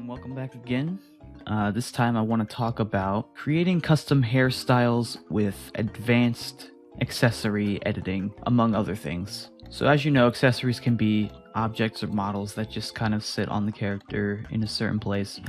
and welcome back again. This time I want to talk about creating custom hairstyles with advanced accessory editing, among other things. So as you know, accessories can be objects or models that just kind of sit on the character in a certain place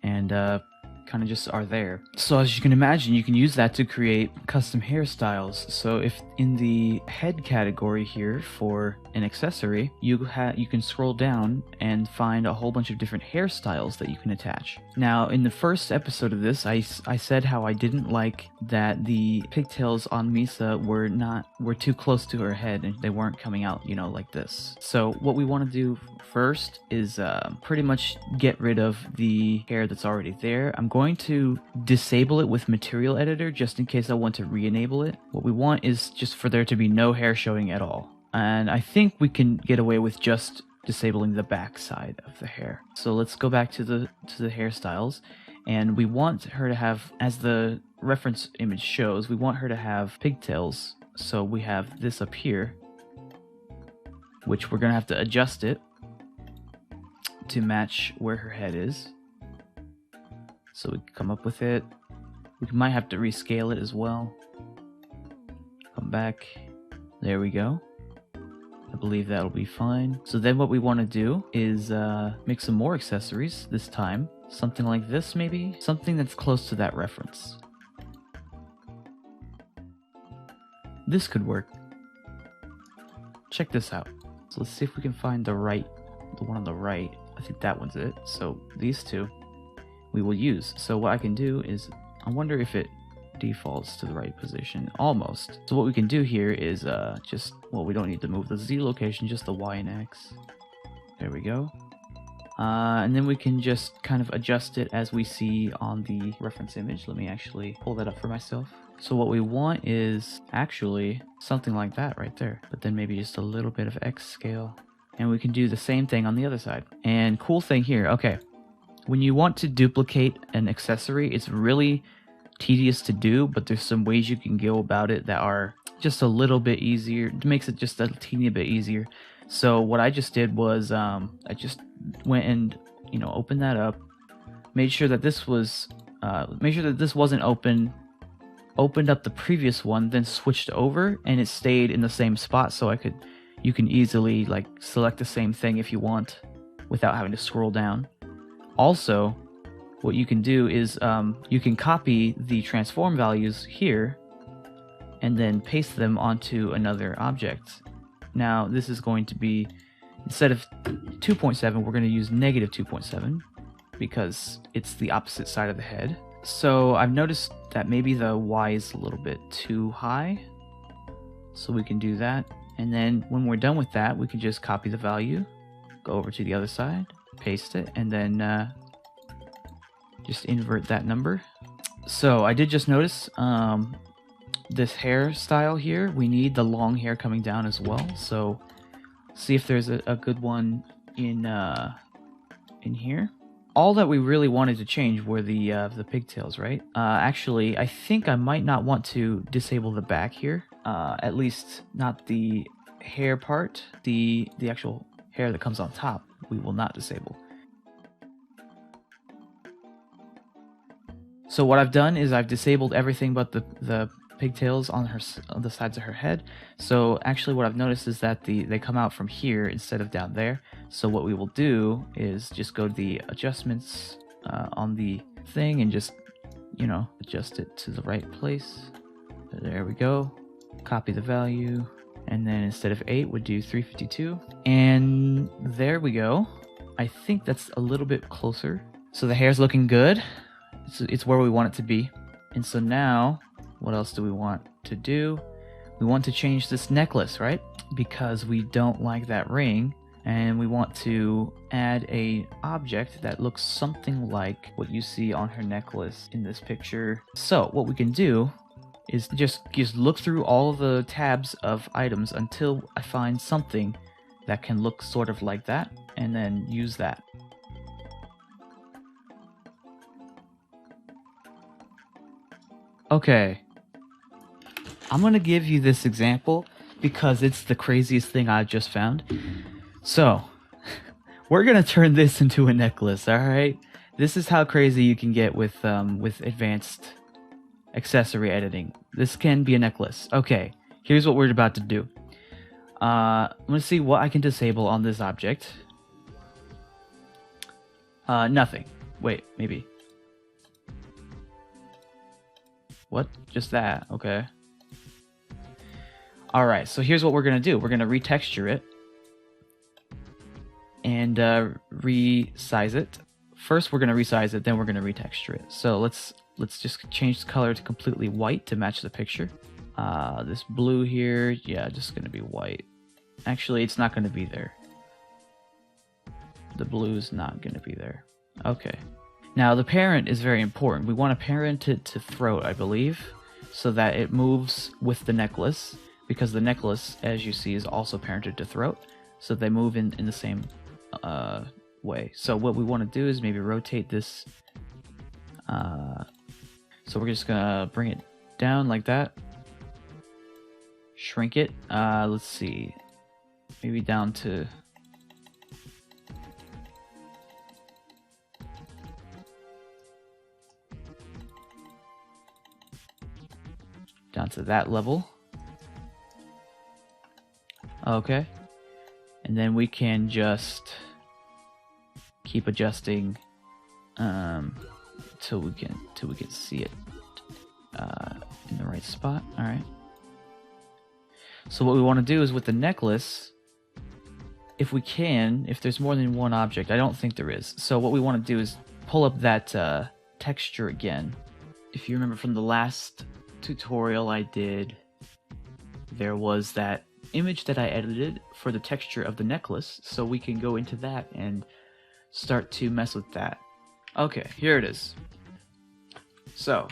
and kind of just are there. So as you can imagine, you can use that to create custom hairstyles. So if in the head category here for an accessory, you can scroll down and find a whole bunch of different hairstyles that you can attach. Now, in the first episode of this, I said how I didn't like that the pigtails on Misa were too close to her head and they weren't coming out, like this. So what we want to do first is pretty much get rid of the hair that's already there. I'm going to disable it with Material Editor just in case I want to re-enable it. What we want is just for there to be no hair showing at all. And I think we can get away with just disabling the back side of the hair. So let's go back to the hairstyles, and we want her to have, as the reference image shows, we want her to have pigtails. So we have this up here, which we're gonna have to adjust it to match where her head is. So we can come up with it. We might have to rescale it as well. Come back. There we go. I believe that'll be fine. So then what we want to do is make some more accessories this time. Something like this maybe? Something that's close to that reference. This could work. Check this out. So let's see if we can find the one on the right. I think that one's it. So these two we will use. So what I can do is, I wonder if it defaults to the right position. Almost. So what we can do here is we don't need to move the Z location, just the Y and X. There we go. And then we can just kind of adjust it as we see on the reference image. Let me actually pull that up for myself. So what we want is actually something like that right there, but then maybe just a little bit of X scale. And we can do the same thing on the other side. And cool thing here, okay, when you want to duplicate an accessory, it's really tedious to do, but there's some ways you can go about it that are just a little bit easier. It makes it just a teeny bit easier. So what I just did was I just went and opened that up, made sure that this was wasn't open, opened up the previous one, then switched over, and it stayed in the same spot. So you can easily select the same thing if you want without having to scroll down. Also, what you can do is you can copy the transform values here and then paste them onto another object. Now this is going to be, instead of 2.7, we're going to use negative 2.7 because it's the opposite side of the head. So I've noticed that maybe the Y is a little bit too high, so we can do that. And then when we're done with that, we can just copy the value, go over to the other side, paste it, and then just invert that number. So I did just notice this hairstyle here, we need the long hair coming down as well. So see if there's a good one in here. All that we really wanted to change were the pigtails, right? Actually, I think I might not want to disable the back here. At least not the hair part. The actual hair that comes on top, we will not disable. So what I've done is I've disabled everything but the pigtails on the sides of her head. So actually what I've noticed is that they come out from here instead of down there. So what we will do is just go to the adjustments on the thing and just adjust it to the right place. There we go. Copy the value, and then instead of 8 we'll do 352, and there we go. I think that's a little bit closer. So the hair's looking good. It's where we want it to be. And so now, what else do we want to do? We want to change this necklace, right? Because we don't like that ring, and we want to add a object that looks something like what you see on her necklace in this picture. So what we can do is just look through all of the tabs of items until I find something that can look sort of like that, and then use that. Okay, I'm gonna give you this example because it's the craziest thing I've just found. So We're gonna turn this into a necklace, alright? This is how crazy you can get with advanced accessory editing. This can be a necklace. Okay, here's what we're about to do. I'm gonna see what I can disable on this object. Nothing. Wait, maybe. What? Just that, okay. Alright, so here's what we're gonna do. We're gonna retexture it. And resize it. First we're gonna resize it, then we're gonna retexture it. So let's just change the color to completely white to match the picture. This blue here, yeah, just gonna be white. Actually, it's not gonna be there. The blue's not gonna be there. Okay. Now the parent is very important. We want to parent it to throat, I believe, so that it moves with the necklace, because the necklace, as you see, is also parented to throat, so they move in the same way. So what we want to do is maybe rotate this. So we're just gonna bring it down like that. Shrink it. Let's see. Maybe down to that level. Okay. And then we can just keep adjusting till we can see it in the right spot. All right. So what we want to do is with the necklace, if we can, if there's more than one object, I don't think there is. So what we want to do is pull up that texture again. If you remember from the last tutorial I did, there was that image that I edited for the texture of the necklace, so we can go into that and start to mess with that. Okay, here it is. So,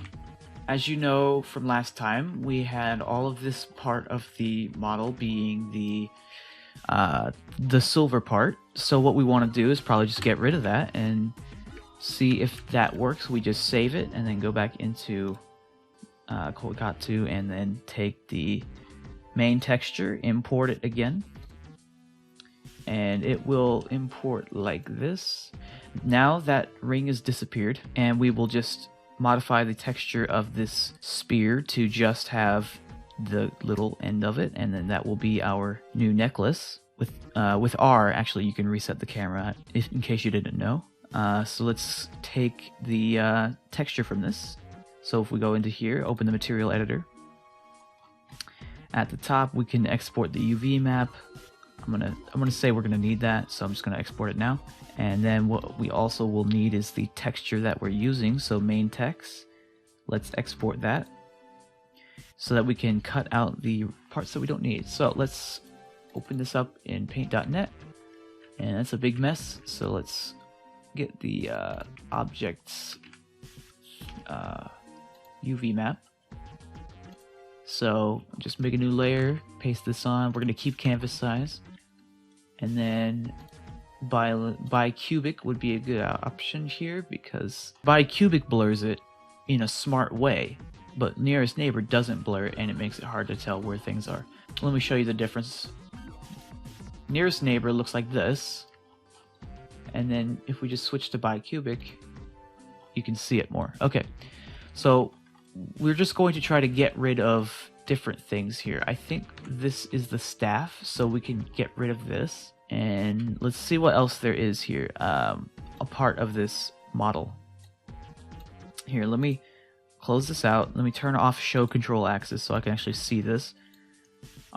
as you know from last time, we had all of this part of the model being the silver part. So what we want to do is probably just get rid of that and see if that works. We just save it and then go back into Koikatsu and then take the main texture, import it again, and it will import like this. Now that ring has disappeared, and we will just modify the texture of this spear to just have the little end of it, and then that will be our new necklace. With R, actually, you can reset the camera in case you didn't know. So let's take the texture from this. So if we go into here, open the material editor. At the top, we can export the UV map. I'm gonna say we're gonna need that, so I'm just gonna export it now. And then what we also will need is the texture that we're using. So main text. Let's export that so that we can cut out the parts that we don't need. So let's open this up in paint.net, and that's a big mess. So let's get the objects UV map. So just make a new layer, paste this on. We're gonna keep canvas size, and then bicubic would be a good option here, because bicubic blurs it in a smart way, but nearest neighbor doesn't blur it, and it makes it hard to tell where things are. Let me show you the difference. Nearest neighbor looks like this, and then if we just switch to bicubic, you can see it more. Okay, so we're just going to try to get rid of different things here. I think this is the staff, so we can get rid of this. And let's see what else there is here, a part of this model. Here, let me close this out. Let me turn off show control axis so I can actually see this.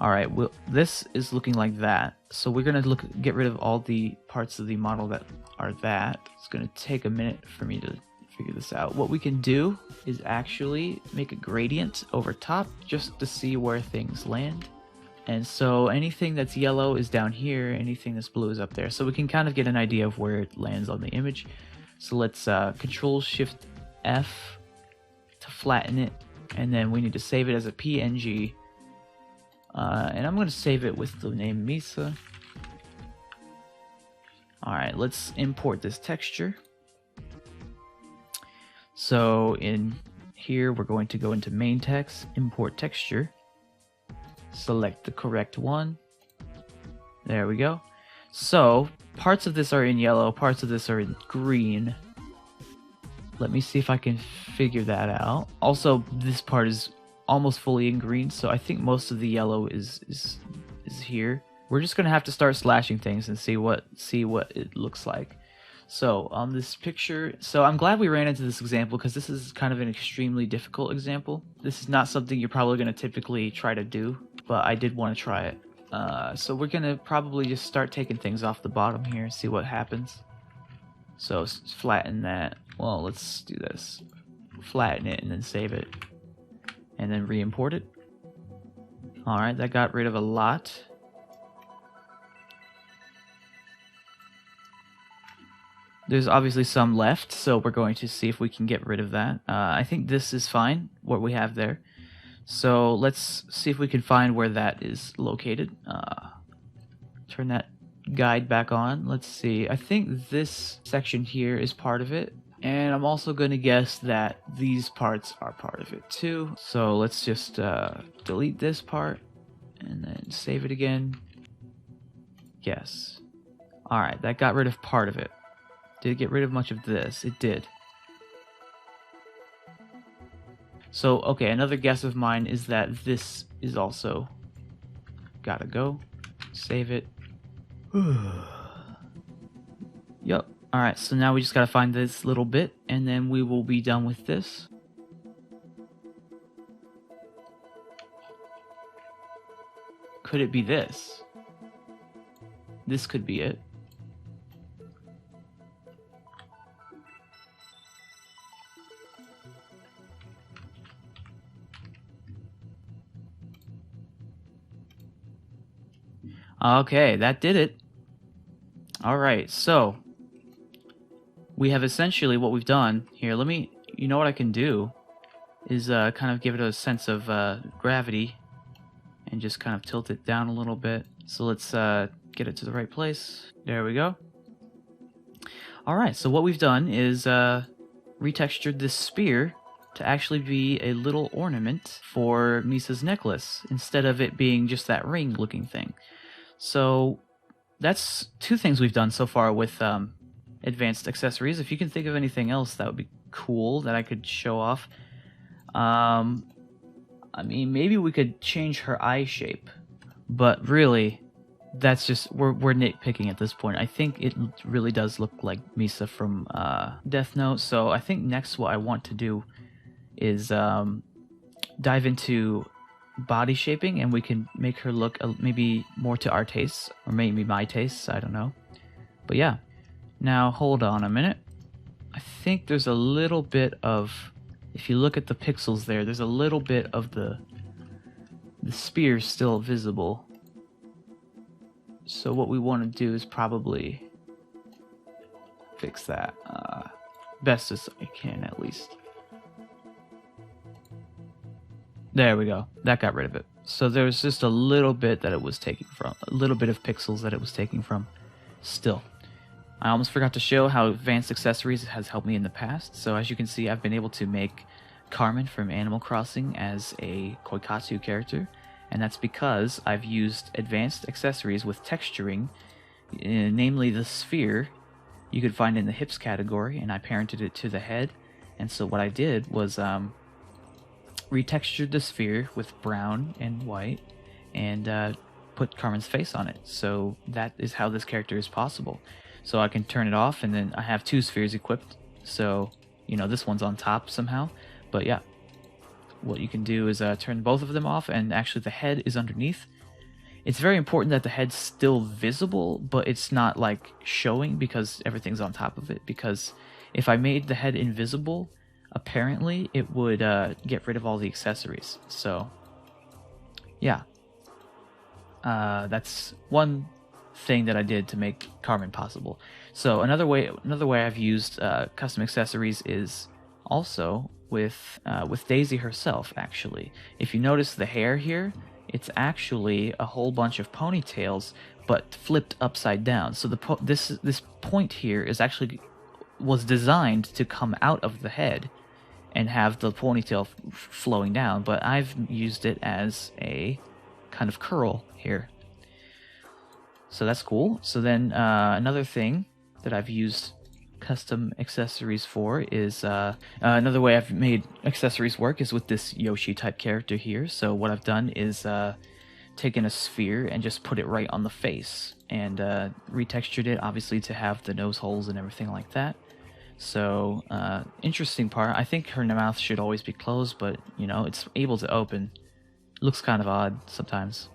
Alright, well, this is looking like that. So we're going to get rid of all the parts of the model that are that. It's going to take a minute for me to figure this out. What we can do is actually make a gradient over top just to see where things land. And so anything that's yellow is down here, anything that's blue is up there. So we can kind of get an idea of where it lands on the image. So let's Control Shift F to flatten it, and then we need to save it as a PNG. And I'm going to save it with the name Misa. Alright, let's import this texture. So in here, we're going to go into main text, import texture, select the correct one. There we go. So parts of this are in yellow, parts of this are in green. Let me see if I can figure that out. Also, this part is almost fully in green, so I think most of the yellow is here. We're just gonna have to start slashing things and see what it looks like. So on this picture, so I'm glad we ran into this example because this is kind of an extremely difficult example. This is not something you're probably gonna typically try to do, but I did want to try it. So we're gonna probably just start taking things off the bottom here and see what happens. So flatten that. Well, let's do this. Flatten it and then save it. And then re-import it. Alright, that got rid of a lot. There's obviously some left, so we're going to see if we can get rid of that. I think this is fine, what we have there. So let's see if we can find where that is located. Turn that guide back on. Let's see. I think this section here is part of it. And I'm also going to guess that these parts are part of it too. So let's just delete this part and then save it again. Yes. Alright, that got rid of part of it. Did it get rid of much of this? It did. So, okay, another guess of mine is that this is also gotta go. Save it. Yup. Alright, so now we just gotta find this little bit, and then we will be done with this. Could it be this? This could be it. Okay, that did it. Alright, so we have essentially what we've done here. Let me, you know what I can do is kind of give it a sense of gravity and just kind of tilt it down a little bit. So let's get it to the right place. There we go. Alright, so what we've done is retextured this spear to actually be a little ornament for Misa's necklace instead of it being just that ring looking thing. So that's two things we've done so far with advanced accessories. If you can think of anything else that would be cool that I could show off. I mean, maybe we could change her eye shape, but really, that's just, we're nitpicking at this point. I think it really does look like Misa from Death Note, so I think next what I want to do is dive into body shaping, and we can make her look maybe more to our tastes, or maybe my tastes, I don't know. But yeah, now hold on a minute. I think there's a little bit of, if you look at the pixels there, there's a little bit of the spear still visible. So what we want to do is probably fix that best as I can, at least. There we go. That got rid of it. So there was just a little bit that it was taking from, a little bit of pixels that it was taking from. Still, I almost forgot to show how advanced accessories has helped me in the past. So as you can see, I've been able to make Carmen from Animal Crossing as a Koikatsu character, and that's because I've used advanced accessories with texturing, namely the sphere you could find in the hips category, and I parented it to the head. And so what I did was retextured the sphere with brown and white and put Carmen's face on it. So that is how this character is possible. So I can turn it off, and then I have two spheres equipped, so you know this one's on top somehow. But yeah, what you can do is turn both of them off, and actually the head is underneath. It's very important that the head's still visible, but it's not like showing because everything's on top of it, because if I made the head invisible, apparently it would get rid of all the accessories. So yeah, that's one thing that I did to make Carmen possible. So another way I've used custom accessories is also with Daisy herself. Actually, if you notice the hair here, it's actually a whole bunch of ponytails but flipped upside down. So this point here is actually was designed to come out of the head and have the ponytail flowing down, but I've used it as a kind of curl here. So that's cool. So then another thing that I've used custom accessories for is another way I've made accessories work is with this Yoshi type character here. So what I've done is taken a sphere and just put it right on the face and retextured it, obviously, to have the nose holes and everything like that. So interesting part. I think her mouth should always be closed, but you know, it's able to open. It looks kind of odd sometimes.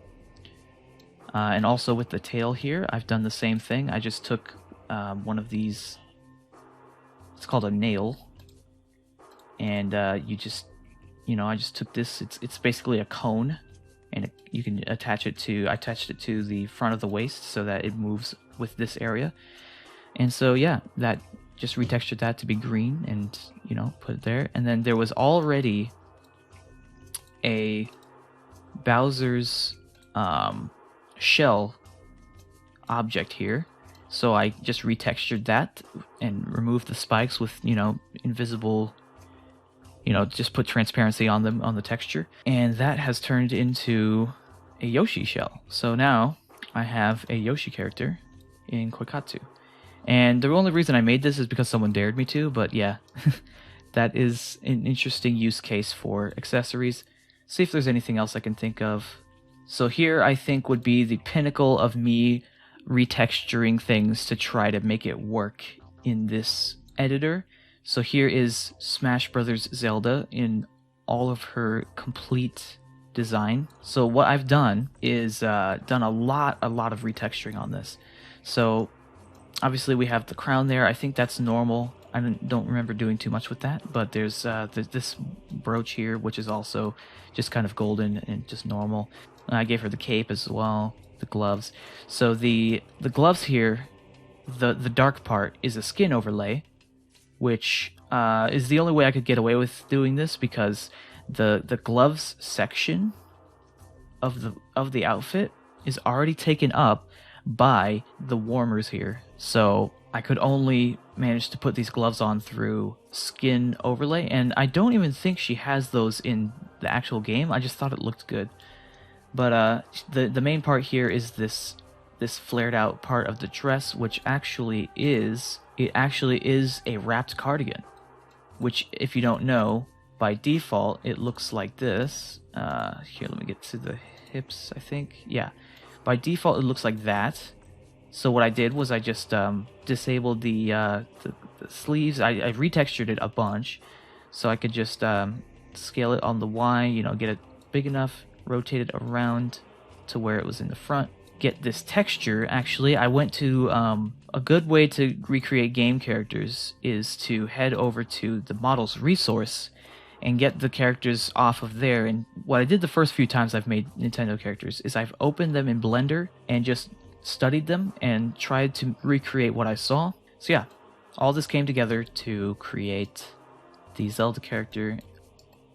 And also with the tail here, I've done the same thing. I just took one of these, it's called a nail, and you just, you know, I just took this, it's basically a cone, and you can attach it to, I attached it to the front of the waist so that it moves with this area. And so yeah, that just retextured that to be green and, you know, put it there. And then there was already a Bowser's shell object here, so I just retextured that and removed the spikes with, you know, invisible, you know, just put transparency on them, on the texture, and that has turned into a Yoshi shell. So now I have a Yoshi character in Koikatsu, and the only reason I made this is because someone dared me to, but yeah. That is an interesting use case for accessories. See if there's anything else I can think of. So here I think would be the pinnacle of me retexturing things to try to make it work in this editor. So here is Smash Brothers Zelda in all of her complete design. So what I've done is done a lot of retexturing on this. So obviously we have the crown there. I think that's normal. I don't remember doing too much with that, but there's this brooch here, which is also just kind of golden and just normal. And I gave her the cape as well, the gloves. So the gloves here, the dark part is a skin overlay, which is the only way I could get away with doing this, because the gloves section of the outfit is already taken up by the warmers here. So I could only manage to put these gloves on through skin overlay, and I don't even think she has those in the actual game. I just thought it looked good. But the main part here is this flared out part of the dress, which actually is a wrapped cardigan, which, if you don't know, by default it looks like this. Here, let me get to the hips, I think. Yeah, by default it looks like that. So what I did was I just disabled the sleeves. I retextured it a bunch, so I could just scale it on the Y, you know, get it big enough, rotate it around to where it was in the front, get this texture. Actually, I went to a good way to recreate game characters is to head over to the models resource and get the characters off of there. And what I did the first few times I've made Nintendo characters is I've opened them in Blender and just studied them and tried to recreate what I saw. So yeah, all this came together to create the Zelda character.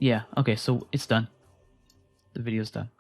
Yeah, okay, so it's done. The video's done.